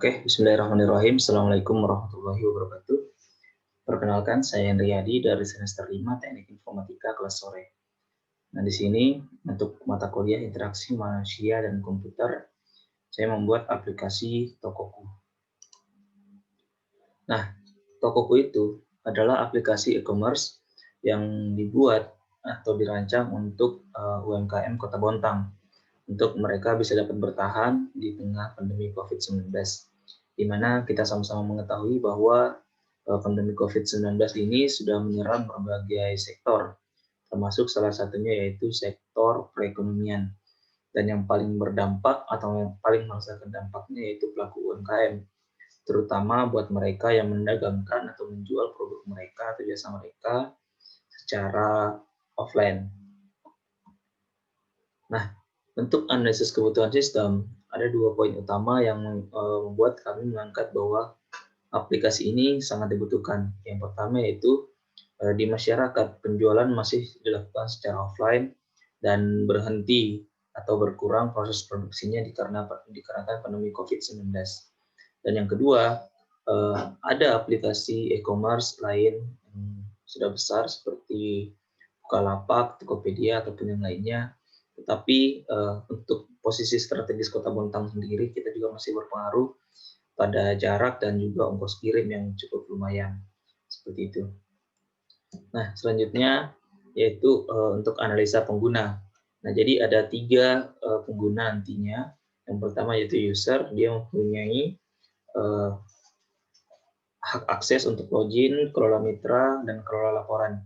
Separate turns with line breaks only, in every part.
Oke, bismillahirrahmanirrahim. Assalamualaikum warahmatullahi wabarakatuh. Perkenalkan, saya Hendriyadi dari semester 5 Teknik Informatika kelas sore. Nah, di sini untuk mata kuliah interaksi manusia dan komputer, saya membuat aplikasi Tokoku. Nah, Tokoku itu adalah aplikasi e-commerce yang dibuat atau dirancang untuk UMKM Kota Bontang, untuk mereka bisa dapat bertahan di tengah pandemi COVID-19, di mana kita sama-sama mengetahui bahwa pandemi COVID-19 ini sudah menyerang berbagai sektor, termasuk salah satunya yaitu sektor perekonomian. Dan yang paling berdampak atau yang paling merasakan dampaknya yaitu pelaku UMKM, terutama buat mereka yang mendagangkan atau menjual produk mereka atau jasa mereka secara offline. Nah, untuk analisis kebutuhan sistem, ada dua poin utama yang membuat kami mengangkat bahwa aplikasi ini sangat dibutuhkan. Yang pertama yaitu di masyarakat penjualan masih dilakukan secara offline dan berhenti atau berkurang proses produksinya dikarenakan pandemi COVID-19. Dan yang kedua, ada aplikasi e-commerce lain yang sudah besar seperti Bukalapak, Tokopedia, ataupun yang lainnya. Tetapi untuk posisi strategis Kota Bontang sendiri, kita juga masih berpengaruh pada jarak dan juga ongkos kirim yang cukup lumayan. Seperti itu. Nah, selanjutnya yaitu untuk analisa pengguna. Nah, jadi ada 3 pengguna nantinya. Yang pertama yaitu user, dia mempunyai hak akses untuk login, kelola mitra, dan kelola laporan.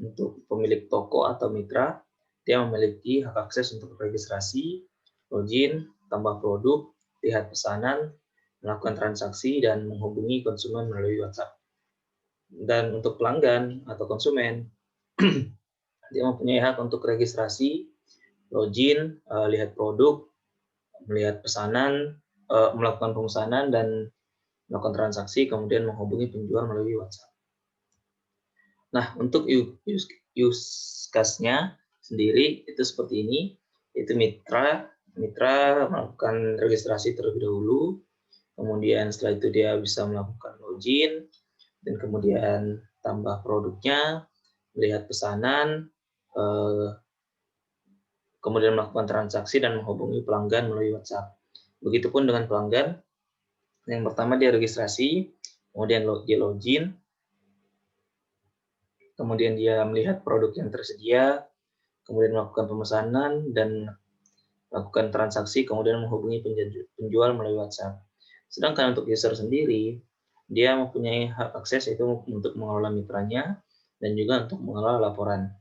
Untuk pemilik toko atau mitra, dia memiliki hak akses untuk registrasi, login, tambah produk, lihat pesanan, melakukan transaksi, dan menghubungi konsumen melalui WhatsApp. Dan untuk pelanggan atau konsumen, dia mempunyai hak untuk registrasi, login, lihat produk, melihat pesanan, melakukan pemesanan, dan melakukan transaksi, kemudian menghubungi penjual melalui WhatsApp. Nah, untuk use case-nya sendiri itu seperti ini, yaitu mitra melakukan registrasi terlebih dahulu, kemudian setelah itu dia bisa melakukan login, dan kemudian tambah produknya, melihat pesanan, kemudian melakukan transaksi dan menghubungi pelanggan melalui WhatsApp. Begitupun dengan pelanggan, yang pertama dia registrasi, kemudian dia login, kemudian dia melihat produk yang tersedia, kemudian melakukan pemesanan dan melakukan transaksi, kemudian menghubungi penjual melalui WhatsApp. Sedangkan untuk user sendiri, dia mempunyai hak akses itu untuk mengelola mitranya dan juga untuk mengelola laporan.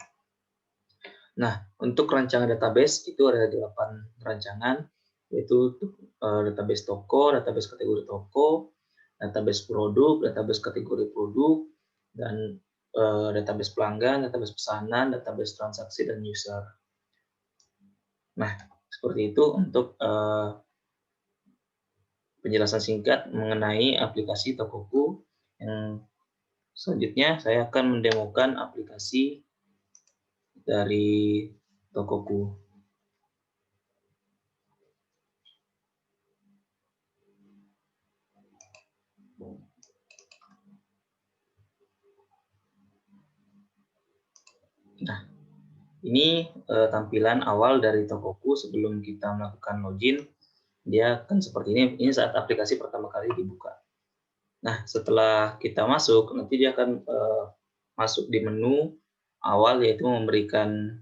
Nah, untuk rancangan database itu ada 8 rancangan, yaitu database toko, database kategori toko, database produk, database kategori produk, dan database pelanggan, database pesanan, database transaksi, dan user. Nah, seperti itu untuk penjelasan singkat mengenai aplikasi Tokoku. Yang selanjutnya saya akan mendemokan aplikasi dari Tokoku. Nah, ini tampilan awal dari Tokoku sebelum kita melakukan login. Dia akan seperti ini. Ini saat aplikasi pertama kali dibuka. Nah, setelah kita masuk, nanti dia akan masuk di menu awal, yaitu memberikan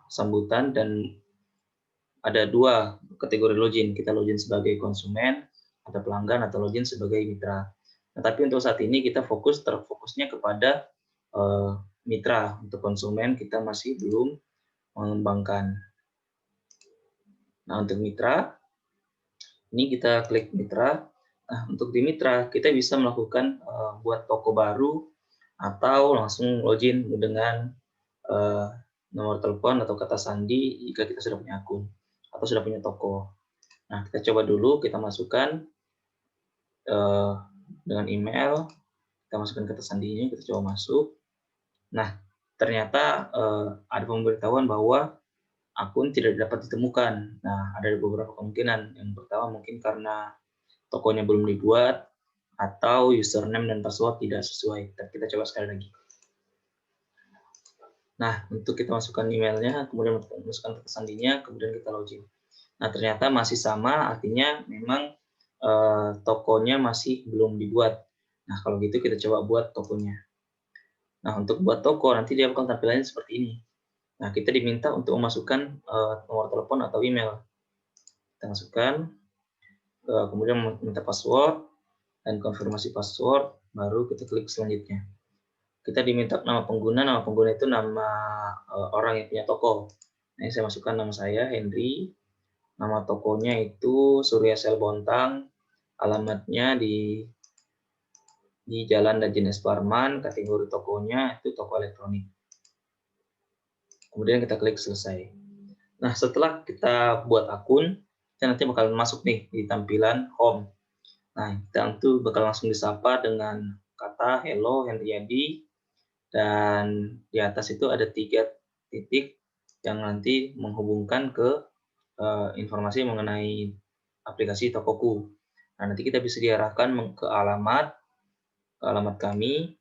sambutan, dan ada 2 kategori login. Kita login sebagai konsumen, atau pelanggan, atau login sebagai mitra. Nah, tapi untuk saat ini kita terfokusnya kepada mitra. Untuk konsumen kita masih belum mengembangkan. Nah, untuk mitra, ini kita klik mitra. Nah, untuk di mitra kita bisa melakukan buat toko baru atau langsung login dengan nomor telepon atau kata sandi jika kita sudah punya akun atau sudah punya toko. Nah, kita coba dulu, kita masukkan dengan email, kita masukkan kata sandinya, kita coba masuk. Nah, ternyata ada pemberitahuan bahwa akun tidak dapat ditemukan. Nah, ada beberapa kemungkinan. Yang pertama mungkin karena tokonya belum dibuat, atau username dan password tidak sesuai. Kita coba sekali lagi. Nah, untuk kita masukkan emailnya, kemudian masukkan kata sandinya, kemudian kita login. Nah, ternyata masih sama, artinya memang tokonya masih belum dibuat. Nah, kalau gitu kita coba buat tokonya. Nah, untuk buat toko, nanti dia akan tampilannya seperti ini. Nah, kita diminta untuk memasukkan nomor telepon atau email. Kita masukkan, kemudian minta password, dan konfirmasi password, baru kita klik selanjutnya. Kita diminta nama pengguna itu nama orang yang punya toko. Nah, ini saya masukkan nama saya, Henry. Nama tokonya itu Surya Sel Bontang, alamatnya di Jalan Dajen S. Parman, kategori tokonya itu toko elektronik. Kemudian kita klik selesai. Nah, setelah kita buat akun, kita nanti bakal masuk nih di tampilan home. Nah, kita tentu bakal langsung disapa dengan kata hello Hendriyadi, dan di atas itu ada 3 titik yang nanti menghubungkan ke informasi mengenai aplikasi Tokoku. Nah, nanti kita bisa diarahkan ke alamat kami.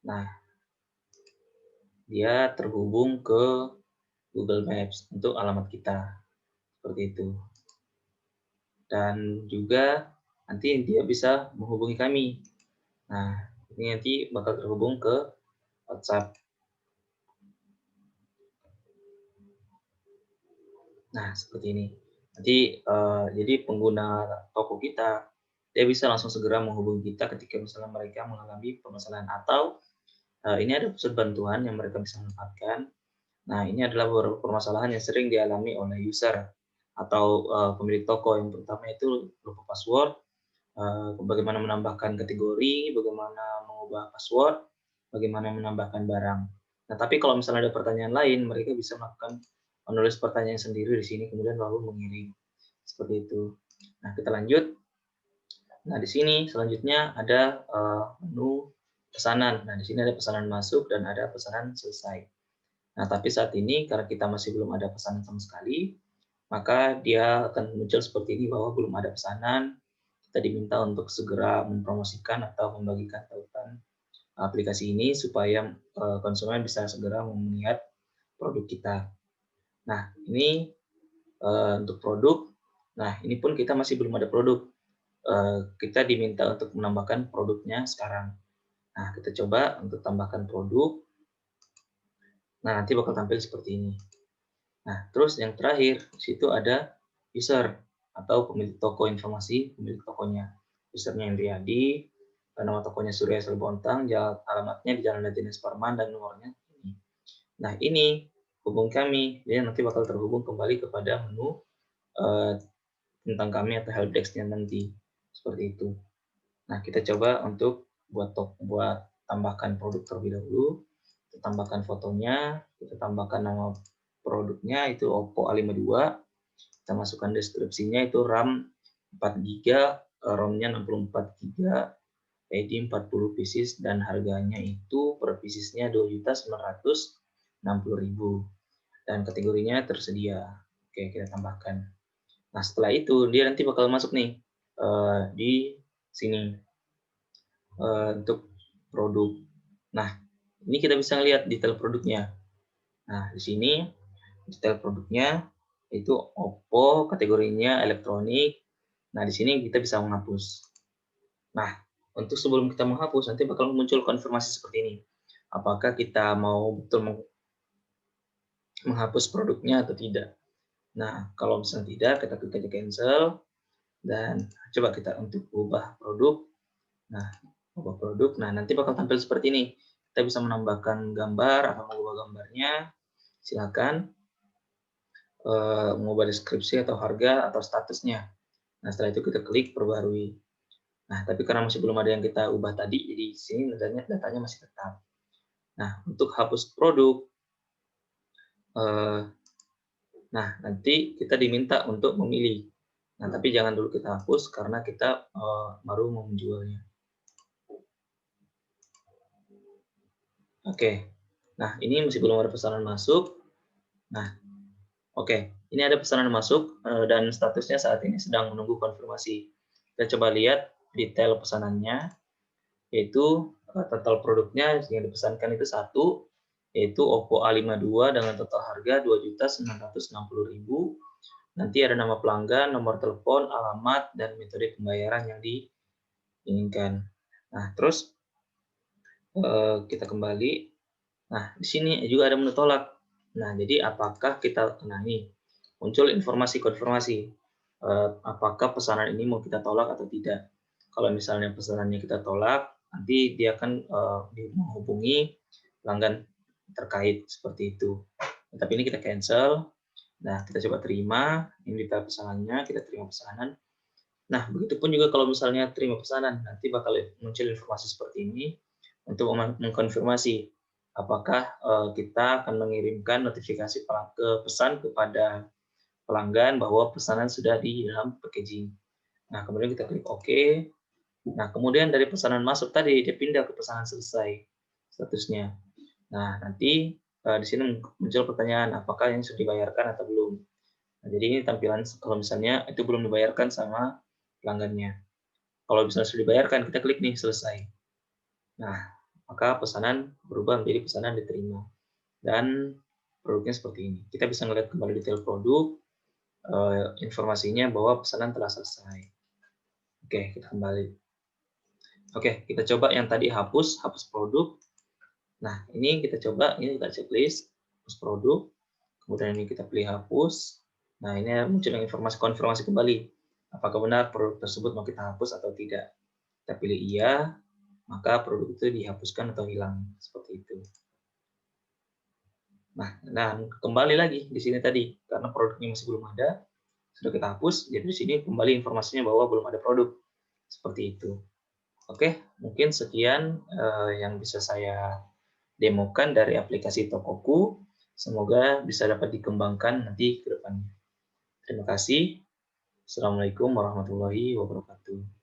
Nah, dia terhubung ke Google Maps untuk alamat kita, seperti itu. Dan juga nanti dia bisa menghubungi kami. Nah, ini nanti bakal terhubung ke WhatsApp. Nah, seperti ini. Nanti jadi pengguna toko kita, dia bisa langsung segera menghubungi kita ketika misalnya mereka mengalami permasalahan, atau ini ada pusat bantuan yang mereka bisa manfaatkan. Nah, ini adalah beberapa permasalahan yang sering dialami oleh user atau pemilik toko. Yang pertama itu lupa password, bagaimana menambahkan kategori, bagaimana mengubah password, bagaimana menambahkan barang. Nah, tapi kalau misalnya ada pertanyaan lain, mereka bisa menulis pertanyaan sendiri di sini, kemudian lalu mengirim. Seperti itu. Nah, kita lanjut. Nah, di sini selanjutnya ada menu pesanan. Nah, di sini ada pesanan masuk dan ada pesanan selesai. Nah, tapi saat ini karena kita masih belum ada pesanan sama sekali, maka dia akan muncul seperti ini bahwa belum ada pesanan. Kita diminta untuk segera mempromosikan atau membagikan tautan aplikasi ini supaya konsumen bisa segera melihat produk kita. Nah, ini untuk produk. Nah, ini pun kita masih belum ada produk. Kita diminta untuk menambahkan produknya sekarang. Nah, kita coba untuk tambahkan produk. Nah, nanti bakal tampil seperti ini. Nah, terus yang terakhir, di situ ada user atau pemilik toko, informasi pemilik tokonya. Usernya Hendriyadi, nama tokonya Surya Selbontang, alamatnya di Jalan Dajen S. Parman, dan nomornya ini. Nah, ini hubung kami, dia nanti bakal terhubung kembali kepada menu tentang kami atau helpdesk-nya nanti. Seperti itu. Nah, kita coba untuk buat tambahkan produk terlebih dahulu. Kita tambahkan fotonya, kita tambahkan nama produknya itu Oppo A52. Kita masukkan deskripsinya itu RAM 4GB, ROM-nya 64GB, ID 40 pieces, dan harganya itu per piecesnya 2.960.000, dan kategorinya tersedia. Oke, kita tambahkan. Nah, setelah itu dia nanti bakal masuk nih di sini untuk produk. Nah, ini kita bisa lihat detail produknya. Nah, di sini detail produknya itu Oppo, kategorinya elektronik. Nah, di sini kita bisa menghapus. Nah, untuk sebelum kita menghapus, nanti bakal muncul konfirmasi seperti ini. Apakah kita mau betul menghapus produknya atau tidak. Nah, kalau misalnya tidak, kita klik aja cancel. Dan coba kita untuk ubah produk. Nah, ubah produk. Nah, nanti bakal tampil seperti ini. Kita bisa menambahkan gambar atau mengubah gambarnya. Silakan. Mengubah deskripsi atau harga atau statusnya. Nah, setelah itu kita klik perbarui. Nah, tapi karena masih belum ada yang kita ubah tadi, jadi di sini datanya masih tetap. Nah, untuk hapus produk, nah nanti kita diminta untuk memilih. Nah, tapi jangan dulu kita hapus karena kita baru mau menjualnya. Oke. Nah, ini masih belum ada pesanan masuk. Nah, oke. Ini ada pesanan masuk dan statusnya saat ini sedang menunggu konfirmasi. Kita coba lihat detail pesanannya, yaitu total produknya yang dipesankan itu satu, yaitu Oppo A52 dengan total harga Rp2.960.000. Nanti ada nama pelanggan, nomor telepon, alamat, dan metode pembayaran yang diinginkan. Nah, terus kita kembali. Nah, di sini juga ada menu tolak. Nah, jadi apakah kita, nah ini muncul informasi konfirmasi. Apakah pesanan ini mau kita tolak atau tidak. Kalau misalnya pesanannya kita tolak, nanti dia akan menghubungi pelanggan terkait seperti itu. Tapi ini kita cancel. Nah, kita coba terima, ini detail pesanannya, kita terima pesanan. Nah, begitupun juga kalau misalnya terima pesanan, nanti bakal muncul informasi seperti ini untuk mengkonfirmasi apakah kita akan mengirimkan notifikasi ke pesan kepada pelanggan bahwa pesanan sudah di dalam packaging. Nah, kemudian kita klik OK. Nah, kemudian dari pesanan masuk tadi, dia pindah ke pesanan selesai statusnya. Nah, nanti di sini muncul pertanyaan, apakah yang sudah dibayarkan atau belum. Nah, jadi ini tampilan kalau misalnya itu belum dibayarkan sama pelanggannya. Kalau misalnya sudah dibayarkan, kita klik nih, selesai. Nah, maka pesanan berubah menjadi pesanan diterima. Dan produknya seperti ini. Kita bisa melihat kembali detail produk, informasinya bahwa pesanan telah selesai. Oke, kita kembali. Oke, kita coba yang tadi hapus produk. Nah, ini kita coba, ini kita checklist, hapus produk. Kemudian ini kita pilih hapus. Nah, ini muncul informasi konfirmasi kembali. Apakah benar produk tersebut mau kita hapus atau tidak. Kita pilih iya, maka produk itu dihapuskan atau hilang. Seperti itu. Nah, dan kembali lagi di sini tadi, karena produknya masih belum ada, sudah kita hapus, jadi di sini kembali informasinya bahwa belum ada produk. Seperti itu. Oke, mungkin sekian yang bisa saya demokan dari aplikasi Tokoku. Semoga bisa dapat dikembangkan nanti ke depannya. Terima kasih. Assalamualaikum warahmatullahi wabarakatuh.